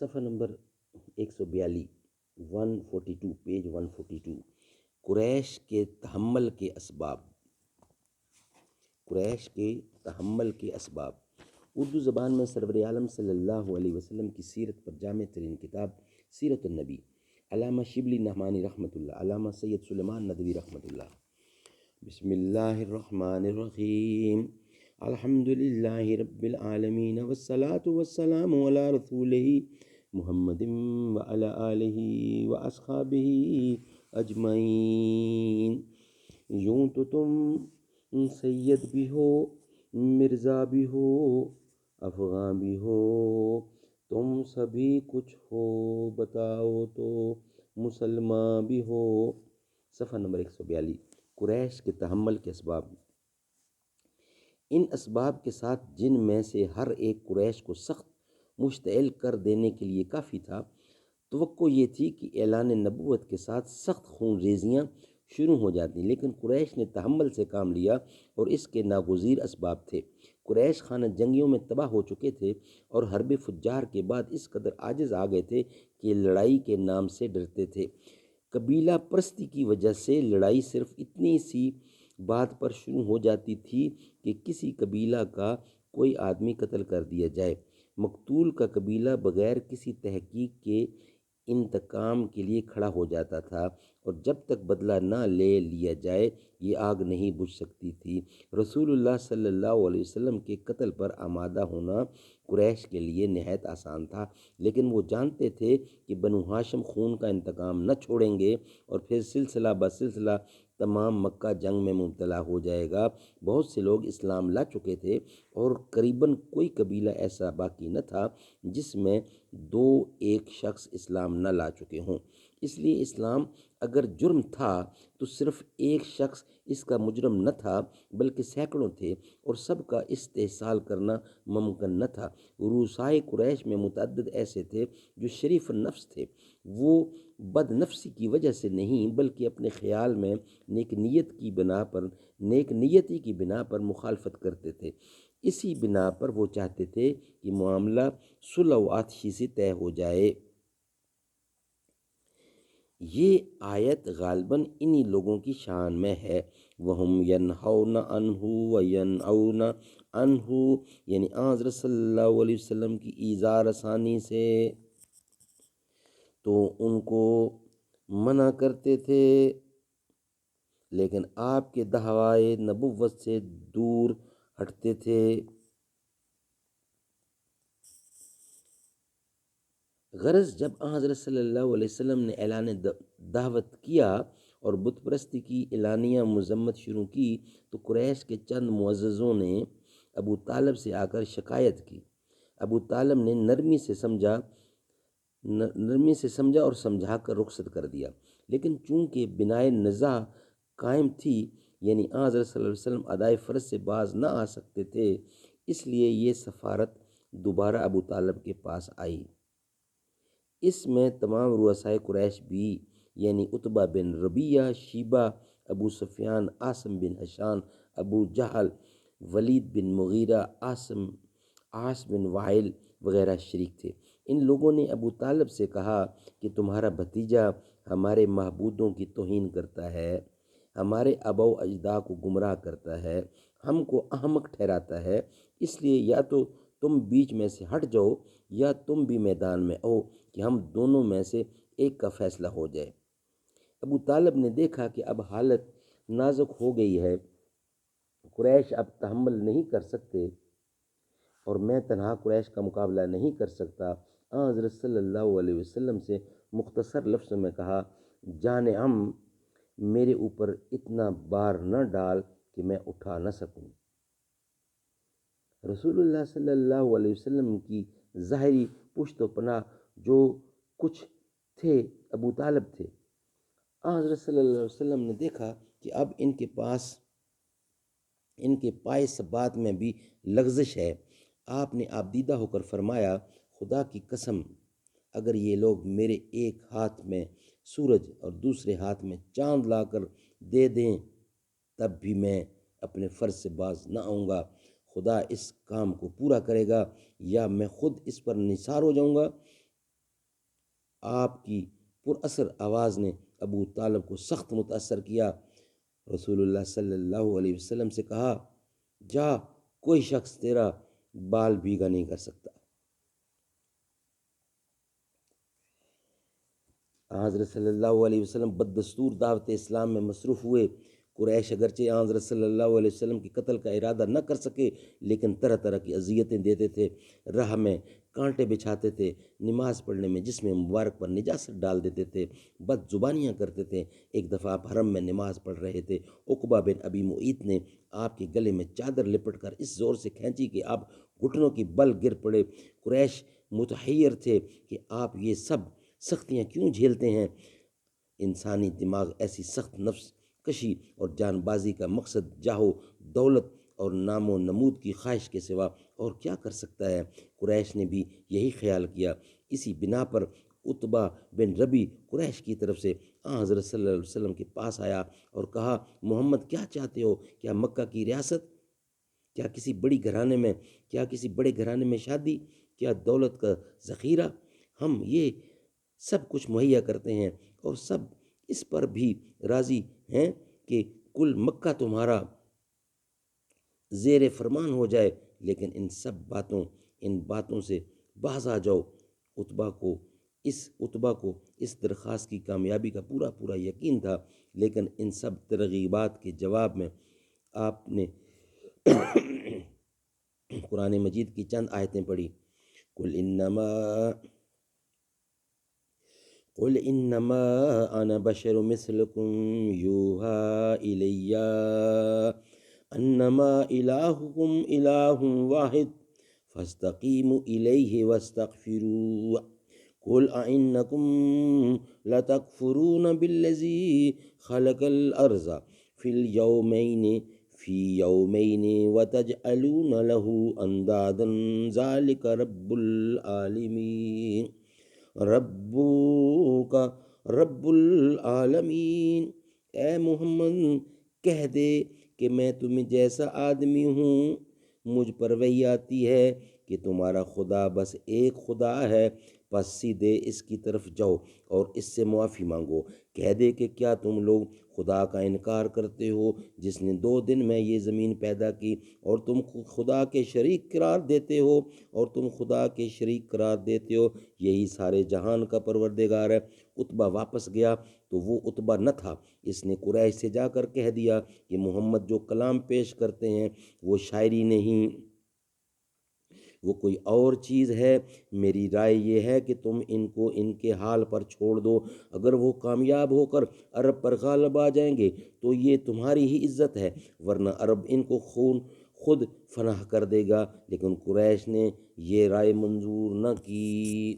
صفحہ number 142 142 page 142 قریش کے تحمل کے اسباب. قریش کے تحمل کے اسباب. اردو زبان میں سرور عالم صلی اللہ علیہ وسلم کی سیرت پر جامع ترین کتاب سیرت النبی. علامہ شبلی نعمانی رحمۃ اللہ، علامہ سید سلیمان ندوی رحمۃ اللہ. بسم اللہ الرحمن الرحیم. الحمد للہ رب العالمین والصلاة والسلام علی رسولہ محمد وعلی آلہ واصحابہ اجمعین. یوں تو تم سید بھی ہو، مرزا بھی ہو، افغاں بھی ہو، تم سبھی کچھ ہو، بتاؤ تو مسلمان بھی ہو. صفحہ نمبر 142 قریش کے تحمل کے اسباب. ان اسباب کے ساتھ جن میں سے ہر ایک قریش کو سخت مشتعل کر دینے کے لیے کافی تھا. توقع یہ تھی کہ اعلان نبوت کے ساتھ سخت خون ریزیاں شروع ہو جاتی، لیکن قریش نے تحمل سے کام لیا اور اس کے ناگزیر اسباب تھے. قریش خانہ جنگیوں میں تباہ ہو چکے تھے اور حرب فجار کے بعد اس قدر عاجز آ گئے تھے کہ لڑائی کے نام سے ڈرتے تھے. قبیلہ پرستی کی وجہ سے لڑائی صرف اتنی سی بات پر شروع ہو جاتی تھی کہ کسی قبیلہ کا کوئی آدمی قتل کر دیا جائے. مقتول کا قبیلہ بغیر کسی تحقیق کے انتقام کے لیے کھڑا ہو جاتا تھا، اور جب تک بدلہ نہ لے لیا جائے یہ آگ نہیں بجھ سکتی تھی. رسول اللہ صلی اللہ علیہ وسلم کے قتل پر آمادہ ہونا قریش کے لیے نہایت آسان تھا، لیکن وہ جانتے تھے کہ بنو ہاشم خون کا انتقام نہ چھوڑیں گے اور پھر سلسلہ بسلسلہ تمام مکہ جنگ میں مبتلا ہو جائے گا. بہت سے لوگ اسلام لا چکے تھے اور قریباً کوئی قبیلہ ایسا باقی نہ تھا جس میں دو ایک شخص اسلام نہ لا چکے ہوں. اس لیے اسلام اگر جرم تھا تو صرف ایک شخص اس کا مجرم نہ تھا بلکہ سینکڑوں تھے، اور سب کا استحصال کرنا ممکن نہ تھا. رؤسائے قریش میں متعدد ایسے تھے جو شریف نفس تھے. وہ بد نفسی کی وجہ سے نہیں بلکہ اپنے خیال میں نیک نیتی کی بنا پر مخالفت کرتے تھے. اسی بنا پر وہ چاہتے تھے کہ معاملہ صلح و آتشی سے طے ہو جائے. یہ آیت غالباً انہی لوگوں کی شان میں ہے. وَهُمْ يَنْهَوْنَ عَنْهُ وَيَنْأَوْنَ عَنْهُ، یعنی حضرت صلی اللہ علیہ وسلم کی ایذا رسانی سے تو ان کو منع کرتے تھے، لیکن آپ کے دعویٰ نبوت سے دور ہٹتے تھے. غرض جب حضرت صلی اللہ علیہ وسلم نے اعلان دعوت کیا اور بت پرستی کی اعلانیہ مذمت شروع کی تو قریش کے چند معززوں نے ابو طالب سے آ کر شکایت کی. ابو طالب نے نرمی سے سمجھا اور سمجھا کر رخصت کر دیا، لیکن چونکہ بنائے نزاع قائم تھی، یعنی حضرت صلی اللہ علیہ وسلم ادائے فرض سے باز نہ آ سکتے تھے، اس لیے یہ سفارت دوبارہ ابو طالب کے پاس آئی. اس میں تمام رؤسائے قریش بھی، یعنی عتبہ بن ربیعہ، شیبہ، ابو سفیان، عاصم بن حشام، ابو جہل، ولید بن مغیرہ، عاص بن وائل وغیرہ شریک تھے. ان لوگوں نے ابو طالب سے کہا کہ تمہارا بھتیجا ہمارے معبودوں کی توہین کرتا ہے، ہمارے آباء و اجداد کو گمراہ کرتا ہے، ہم کو احمق ٹھہراتا ہے، اس لیے یا تو تم بیچ میں سے ہٹ جاؤ یا تم بھی میدان میں آؤ کہ ہم دونوں میں سے ایک کا فیصلہ ہو جائے. ابو طالب نے دیکھا کہ اب حالت نازک ہو گئی ہے، قریش اب تحمل نہیں کر سکتے اور میں تنہا قریش کا مقابلہ نہیں کر سکتا. حضرت صلی اللہ علیہ وسلم سے مختصر لفظوں میں کہا، جان عم میرے اوپر اتنا بار نہ ڈال کہ میں اٹھا نہ سکوں. رسول اللہ صلی اللہ علیہ وسلم کی ظاہری پشت و پناہ جو کچھ تھے ابو طالب تھے. حضرت صلی اللہ علیہ وسلم نے دیکھا کہ اب ان کے پائے ثبات میں بھی لغزش ہے. آپ نے آبدیدہ ہو کر فرمایا، خدا کی قسم اگر یہ لوگ میرے ایک ہاتھ میں سورج اور دوسرے ہاتھ میں چاند لا کر دے دیں تب بھی میں اپنے فرض سے باز نہ آؤں گا. خدا اس کام کو پورا کرے گا یا میں خود اس پر نثار ہو جاؤں گا. آپ کی پر اثر آواز نے ابو طالب کو سخت متاثر کیا۔ رسول اللہ صلی اللہ علیہ وسلم سے کہا، جا، کوئی شخص تیرا بال بھیگا نہیں کر سکتا۔ حضرت صلی اللہ علیہ وسلم بدستور دعوت اسلام میں مصروف ہوئے۔ قریش اگرچہ حضرت صلی اللہ علیہ وسلم کے قتل کا ارادہ نہ کر سکے، لیکن طرح طرح کی اذیتیں دیتے تھے، راہ میں کانٹے بچھاتے تھے، نماز پڑھنے میں جسم مبارک پر نجاست ڈال دیتے تھے، بد زبانیاں کرتے تھے۔ ایک دفعہ آپ حرم میں نماز پڑھ رہے تھے، عقبہ بن ابی معیط نے آپ کے گلے میں چادر لپٹ کر اس زور سے کھینچی کہ آپ گھٹنوں کی بل گر پڑے۔ قریش متحیر تھے کہ آپ یہ سب سختیاں کیوں جھیلتے ہیں۔ انسانی دماغ ایسی سخت نفس کشی اور جان بازی کا مقصد جاہو دولت اور نام و نمود کی خواہش کے سوا اور کیا کر سکتا ہے؟ قریش نے بھی یہی خیال کیا۔ اسی بنا پر عتبہ بن ربی قریش کی طرف سے حضرت صلی اللہ علیہ وسلم کے پاس آیا اور کہا، محمد کیا چاہتے ہو؟ کیا مکہ کی ریاست؟ کیا کسی بڑے گھرانے میں شادی؟ کیا دولت کا ذخیرہ؟ ہم یہ سب کچھ مہیا کرتے ہیں اور سب اس پر بھی راضی ہیں کہ کل مکہ تمہارا زیر فرمان ہو جائے، لیکن ان باتوں سے باز آ جاؤ۔ عتبہ کو اس درخواست کی کامیابی کا پورا یقین تھا، لیکن ان سب ترغیبات کے جواب میں آپ نے قرآن مجید کی چند آیتیں پڑھی۔ قل انما انا بشر مثلکم یوحی الی انما الہکم الہ واحد فاستقیموا الیہ واستغفروہ قل اانکم لتکفرون بالذی خلق الارض فی یومین وتجعلون له اندادا ذلک رب العالمین رب العالمین۔ اے محمد کہہ دے کہ میں تمہیں جیسا آدمی ہوں، مجھ پر وحی آتی ہے کہ تمہارا خدا بس ایک خدا ہے، پس سیدھے اس کی طرف جاؤ اور اس سے معافی مانگو۔ کہہ دے کہ کیا تم لوگ خدا کا انکار کرتے ہو جس نے 2 دن میں یہ زمین پیدا کی، اور تم خدا کے شریک قرار دیتے ہو، یہی سارے جہان کا پروردگار ہے۔ عتبہ واپس گیا تو وہ عتبہ نہ تھا۔ اس نے قریش سے جا کر کہہ دیا کہ محمد جو کلام پیش کرتے ہیں وہ شاعری نہیں، وہ کوئی اور چیز ہے۔ میری رائے یہ ہے کہ تم ان کو ان کے حال پر چھوڑ دو۔ اگر وہ کامیاب ہو کر عرب پر غالب آ جائیں گے تو یہ تمہاری ہی عزت ہے، ورنہ عرب ان کو خود فنا کر دے گا۔ لیکن قریش نے یہ رائے منظور نہ کی۔